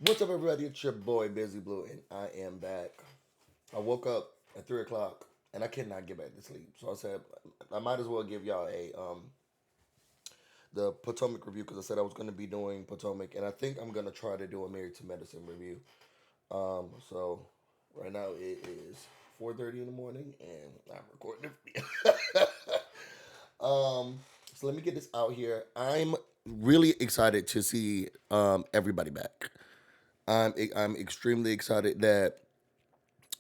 What's up, everybody? It's your boy BusyBlu, and I am back. I woke up at 3 o'clock, and I cannot get back to sleep. So I said I might as well give y'all a the Potomac review because I said I was going to be doing Potomac, and I think I'm going to try to do a Married to Medicine review. So right now it is 4:30 in the morning, and I'm recording the video. So let me get this out here. I'm really excited to see everybody back. I'm extremely excited that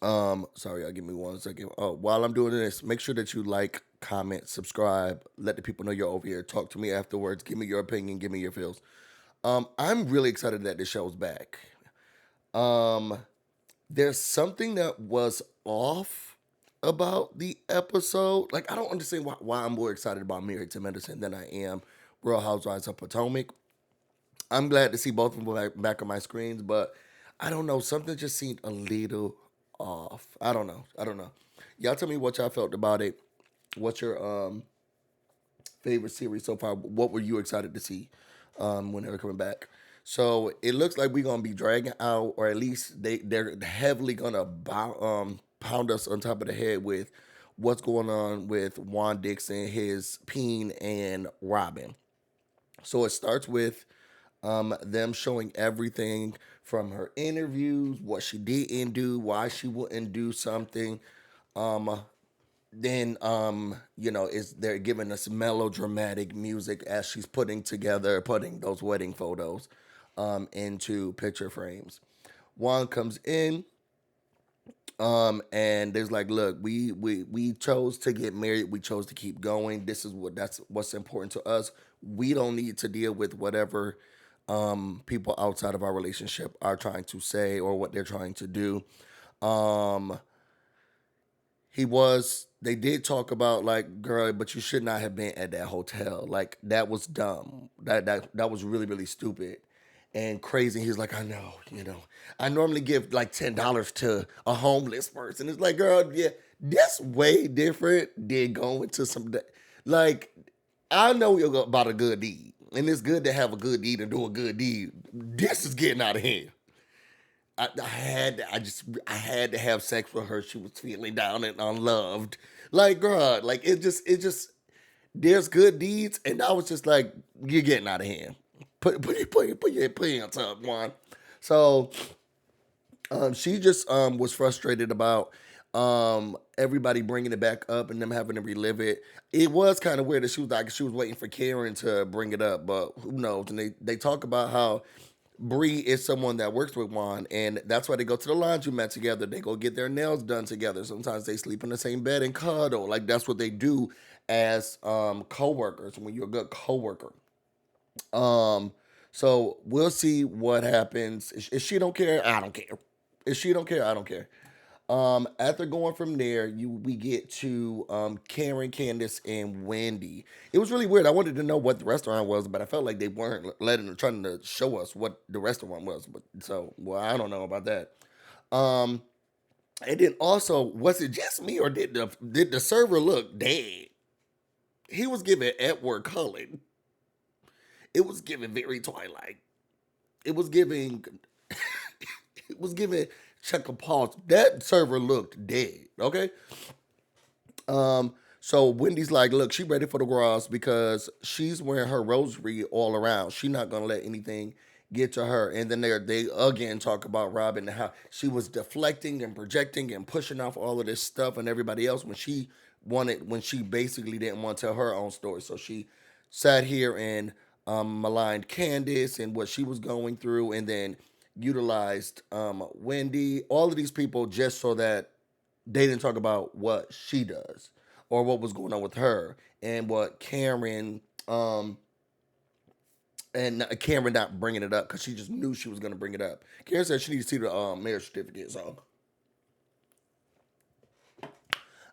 sorry, I'll give me 1 second. Oh, while I'm doing this, make sure that you like, comment, subscribe, let the people know you're over here. Talk to me afterwards. Give me your opinion, give me your feels. I'm really excited that this show's back. Um there's something that was off about the episode. Like I don't understand why I'm more excited about Married to Medicine than I am Real Housewives of Potomac. I'm glad to see both of them back on my screens, but I don't know. Something just seemed a little off. I don't know. I don't know. Y'all tell me what y'all felt about it. What's your favorite series so far? What were you excited to see when they were coming back? So it looks like we're gonna be dragging out, or at least they're heavily gonna pound us on top of the head with what's going on with Juan Dixon, his Peen, and Robin. So it starts with them showing everything from her interviews, what she didn't do, why she wouldn't do something. Um, then is they're giving us melodramatic music as she's putting those wedding photos into picture frames. Juan comes in, and there's like, look, we chose to get married, we chose to keep going. That's what's important to us. We don't need to deal with whatever people outside of our relationship are trying to say or what they're trying to do. Um, they did talk about like, girl, but you should not have been at that hotel. Like that was dumb. That was really, really stupid and crazy. He's like, I know, I normally give like $10 to a homeless person. It's like, girl, yeah, that's way different than going to like, I know you're about a good deed. And it's good to have a good deed and do a good deed. This is getting out of hand. I had to have sex with her. She was feeling down and unloved. Like, girl, like it just there's good deeds, and I was just like, you're getting out of hand. Put your hands up, one. So she just was frustrated about everybody bringing it back up and them having to relive it. It was kind of weird that she was waiting for Karen to bring it up, but who knows? And they talk about how Bree is someone that works with Juan, and that's why they go to the laundromat together. They go get their nails done together. Sometimes they sleep in the same bed and cuddle. Like that's what they do as coworkers when you're a good coworker. Um, so we'll see what happens. If she don't care, I don't care. If she don't care, I don't care. After going from there, we get to Karen, Candace, and Wendy. It was really weird. I wanted to know what the restaurant was, but I felt like they weren't trying to show us what the restaurant was. But so, well, I don't know about that. Um, and then also, was it just me or did the server look dead? He was giving Edward Cullen. It was giving very Twilight. It was giving. It was giving check a pulse. That server looked dead. Okay. So Wendy's like, look, she ready for the grass because she's wearing her rosary all around. She not gonna let anything get to her. And then they again talk about Robin and how she was deflecting and projecting and pushing off all of this stuff and everybody else when she basically didn't want to tell her own story. So she sat here and maligned Candace and what she was going through, and then utilized Wendy, all of these people just so that they didn't talk about what she does or what was going on with her and what Cameron not bringing it up because she just knew she was going to bring it up. Karen said she needs to see the marriage certificate. So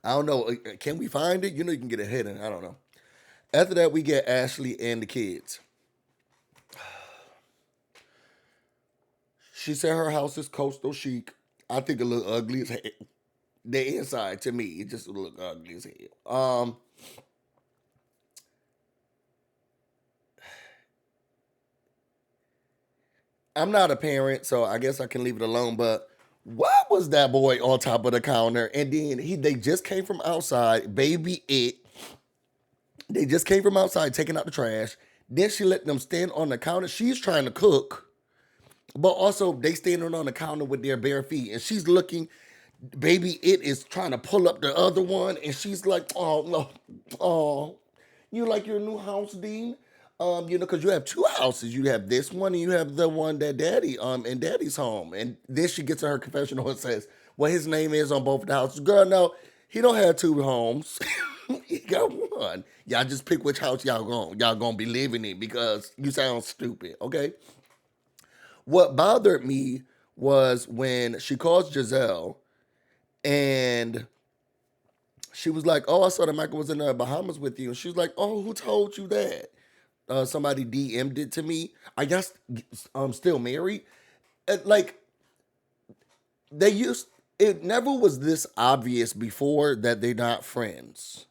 I don't know. Can we find it? You can get it hidden. I don't know. After that, we get Ashley and the kids. She said her house is coastal chic. I think it look ugly as hell. The inside to me, it just look ugly as hell. I'm not a parent, so I guess I can leave it alone. But why was that boy on top of the counter? And then they just came from outside, baby it. They just came from outside taking out the trash. Then she let them stand on the counter. She's trying to cook, but also they standing on the counter with their bare feet, and she's looking. Baby it is trying to pull up the other one, and she's like, "Oh no, oh, you like your new house, Dean? Because you have two houses. You have this one, and you have the one that Daddy in Daddy's home." And then she gets to her confessional and says, "Well, his name is on both of the houses." Girl, no, he don't have two homes. He got one. Y'all just pick which house y'all gonna be living in because you sound stupid. Okay. What bothered me was when she calls Giselle and she was like, "Oh, I saw that Michael was in the Bahamas with you." And she was like, "Oh, who told you that?" Somebody DM'd it to me. I guess I'm still married. Like they used, it never was this obvious before that they're not friends.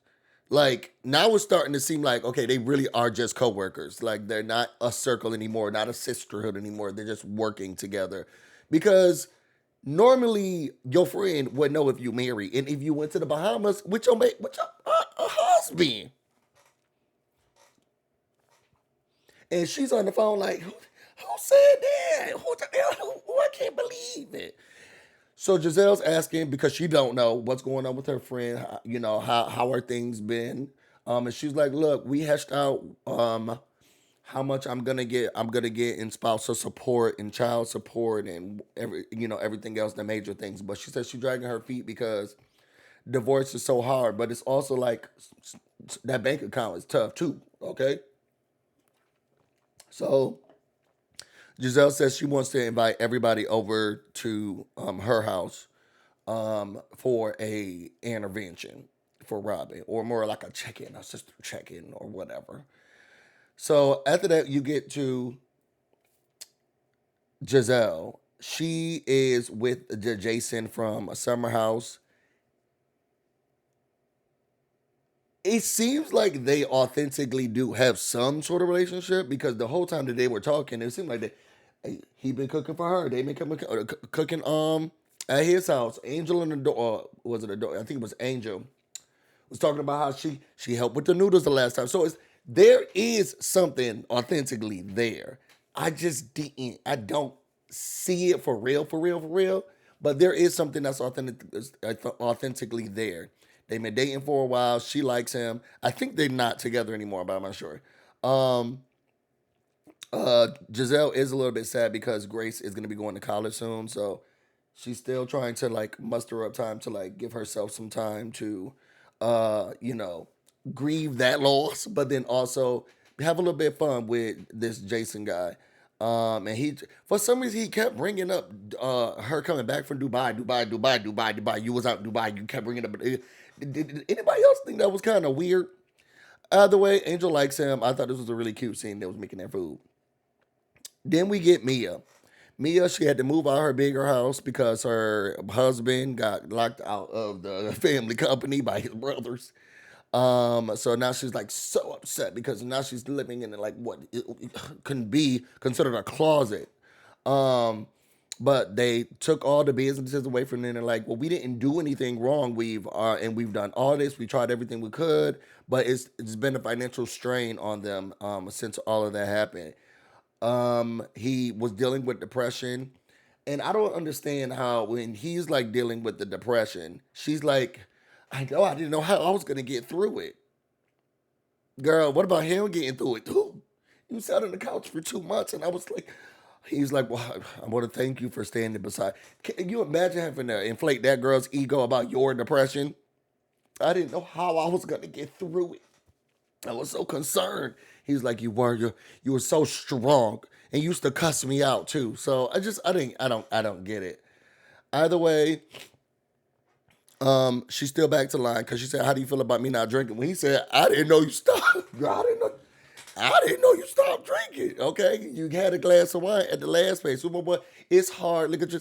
Like now it's starting to seem like okay, they really are just coworkers. Like they're not a circle anymore, not a sisterhood anymore. They're just working together. Because normally your friend would know if you married and if you went to the Bahamas with your husband. And she's on the phone like, who said that? I can't believe it. So Giselle's asking because she don't know what's going on with her friend. How are things been? And she's like, look, we hashed out how much I'm gonna get in spousal support and child support and everything else, the major things. But she says she's dragging her feet because divorce is so hard. But it's also like that bank account is tough too. Okay, so Giselle says she wants to invite everybody over to her house for a intervention for Robin, or more like a check-in, a sister check-in, or whatever. So after that, you get to Giselle. She is with the Jason from a summer house. It seems like they authentically do have some sort of relationship because the whole time that they were talking, it seemed like he been cooking for her. They been cooking at his house. Angel and the door was it a door? I think it was Angel was talking about how she helped with the noodles the last time. So there is something authentically there. I don't see it for real, for real, for real. But there is something that's authentically there. They've been dating for a while. She likes him. I think they're not together anymore, but I'm not sure. Um, Giselle is a little bit sad because Grace is going to be going to college soon, so she's still trying to like muster up time to like give herself some time to, uh, you know, grieve that loss, but then also have a little bit of fun with this Jason guy. And he, for some reason, he kept bringing up her coming back from Dubai, Dubai, Dubai, Dubai, Dubai. You was out in Dubai. You kept bringing up. Did anybody else think that was kind of weird? Either way, Angel likes him. I thought this was a really cute scene that was making that food. Then we get Mia. Mia, she had to move out her bigger house because her husband got locked out of the family company by his brothers. So now she's like so upset because now she's living in like what it can be considered a closet. Um, but they took all the businesses away from them and like, well, we didn't do anything wrong. We've done all this. We tried everything we could, but it's been a financial strain on them since all of that happened. He was dealing with depression. And I don't understand how when he's like dealing with the depression, she's like, I didn't know how I was gonna get through it. Girl, what about him getting through it too? You sat on the couch for 2 months and I was like, he's like, well, I want to thank you for standing beside. Can you imagine having to inflate that girl's ego about your depression? I didn't know how I was gonna get through it. I was so concerned. He was like, you were so strong and you used to cuss me out too. So I don't get it. Either way, she's still back to line because she said, "How do you feel about me not drinking?" When he said, "I didn't know you stopped. Girl, I didn't know you stopped drinking." Okay, you had a glass of wine at the last place. But it's hard. Look at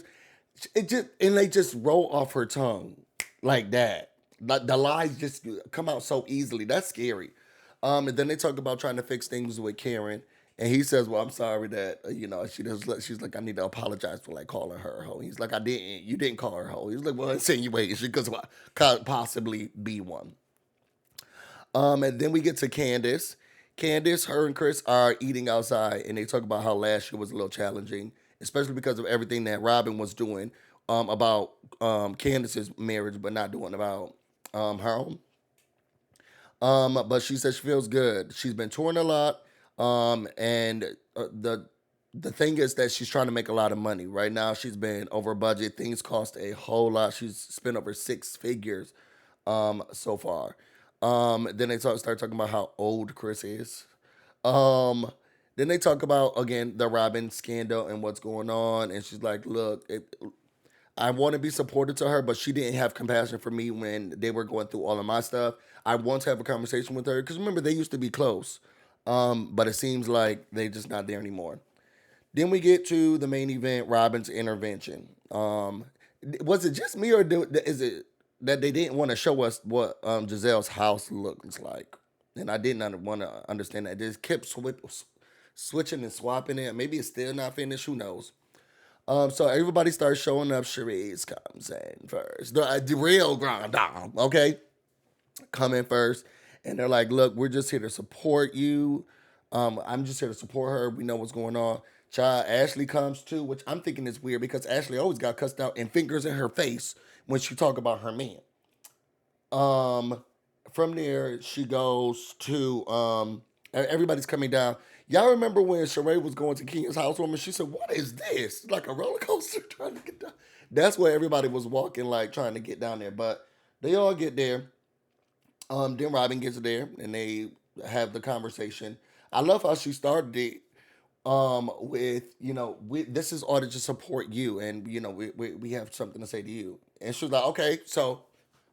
and they just roll off her tongue like that. Like the lies just come out so easily. That's scary. And then they talk about trying to fix things with Karen. And he says, "Well, I'm sorry that she does. She's like, I need to apologize for like calling her a hoe." He's like, "I didn't. You didn't call her a hoe." He's like, "Well, insinuating she could possibly be one." And then we get to Candace. Candace, her and Chris are eating outside, and they talk about how last year was a little challenging, especially because of everything that Robin was doing about Candace's marriage, but not doing about her own. But she says she feels good. She's been touring a lot, and the thing is that she's trying to make a lot of money. Right now, she's been over budget. Things cost a whole lot. She's spent over six figures so far. Then they start talking about how old Chris is. Um, then they talk about again the Robin scandal and what's going on, and she's like, "Look, I want to be supportive to her, but she didn't have compassion for me when they were going through all of my stuff. I want to have a conversation with her because remember they used to be close, but it seems like they just not there anymore." Then we get to the main event, Robin's intervention. Was it just me, or is it that they didn't want to show us what Giselle's house looks like? And I didn't want to understand that. They just kept switching and swapping it. Maybe it's still not finished. Who knows? So everybody starts showing up. Cherise comes in first. The real grand dame, okay, come in first, and they're like, "Look, we're just here to support you. I'm just here to support her. We know what's going on." Child Ashley comes too, which I'm thinking is weird because Ashley always got cussed out and fingers in her face when she talk about her man. Um, from there, she goes to everybody's coming down. Y'all remember when Sheree was going to Kenya's housewarming? She said, "What is this? Like a roller coaster trying to get down." That's where everybody was walking, like trying to get down there. But they all get there. Then Robin gets there and they have the conversation. I love how she started it with this is all to just support you, and we have something to say to you. And she was like, "Okay, so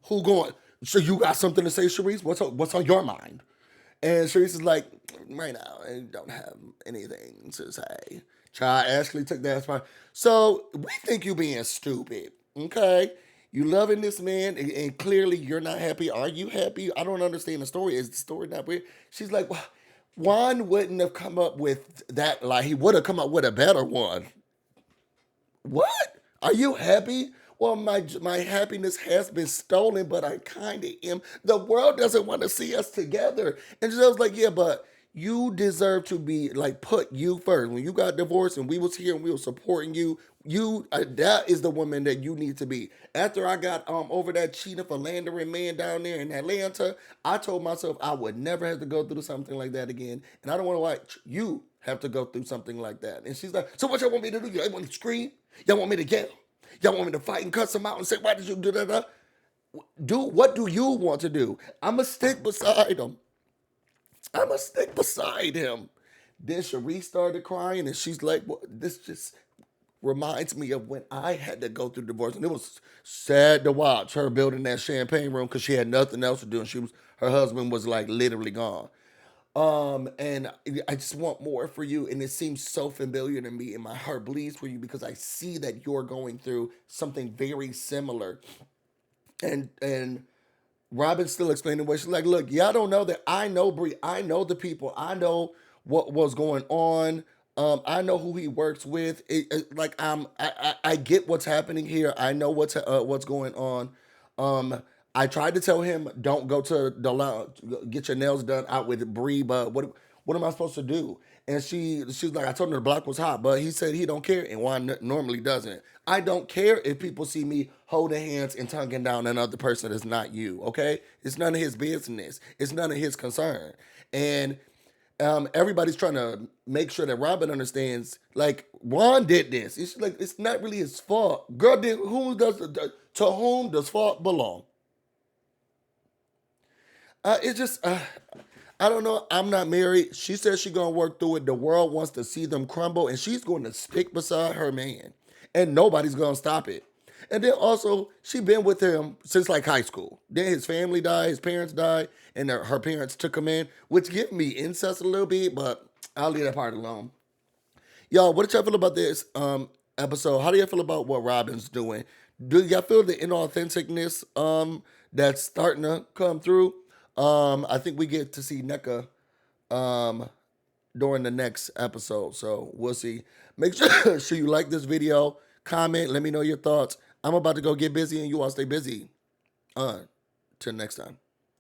who going? So you got something to say, Sharice? What's on your mind?" And Sharice is like, "Right now, I don't have anything to say." Child Ashley took that spot. So we think you being stupid, okay? You loving this man, and clearly you're not happy. Are you happy? I don't understand the story. Is the story not weird? She's like, well, Juan wouldn't have come up with that. Like he would have come up with a better one. What? Are you happy? Well, my happiness has been stolen, but I kind of am. The world doesn't want to see us together. And Giselle's like, yeah, but you deserve to be like put you first. When you got divorced and we was here and we were supporting you, that is the woman that you need to be. After I got over that cheating philandering man down there in Atlanta, I told myself I would never have to go through something like that again, and I don't want to watch you have to go through something like that. And she's like, so what y'all want me to do? Y'all want to scream? Y'all want me to yell? Y'all want me to fight and cuss him out and say, why did you do that? What do you want to do? I'ma stick beside him. I'ma stick beside him. Then Cherie started crying and she's like, well, this just reminds me of when I had to go through divorce. And it was sad to watch her building that champagne room because she had nothing else to do. And her husband was like literally gone. And I just want more for you. And it seems so familiar to me, and my heart bleeds for you because I see that you're going through something very similar. And Robin's still explaining what she's like, look, y'all don't know that I know Bree, I know the people, I know what was going on. I know who he works with. Like I get what's happening here. I know what's going on. Um, I tried to tell him don't go to the lounge, get your nails done out with Bree, but what am I supposed to do? And she's like, I told him the block was hot, but he said he don't care, and Juan normally doesn't. I don't care if people see me holding hands and tonguing down another person that's not you. Okay, it's none of his business. It's none of his concern. And everybody's trying to make sure that Robin understands. Like Juan did this. It's like it's not really his fault. Girl, did to whom does fault belong? It's just I don't know. I'm not married. She says she's gonna work through it. The world wants to see them crumble, and she's going to stick beside her man, and nobody's gonna stop it. And then also, she been with him since like high school. Then his family died, his parents died, and her parents took him in, which give me incest a little bit, but I'll leave that part alone. Y'all, what did y'all feel about this episode? How do y'all feel about what Robin's doing? Do y'all feel the inauthenticness that's starting to come through? I think we get to see NECA um during the next episode. So we'll see. Make sure you like this video, comment, let me know your thoughts. I'm about to go get busy and you all stay busy. Till next time.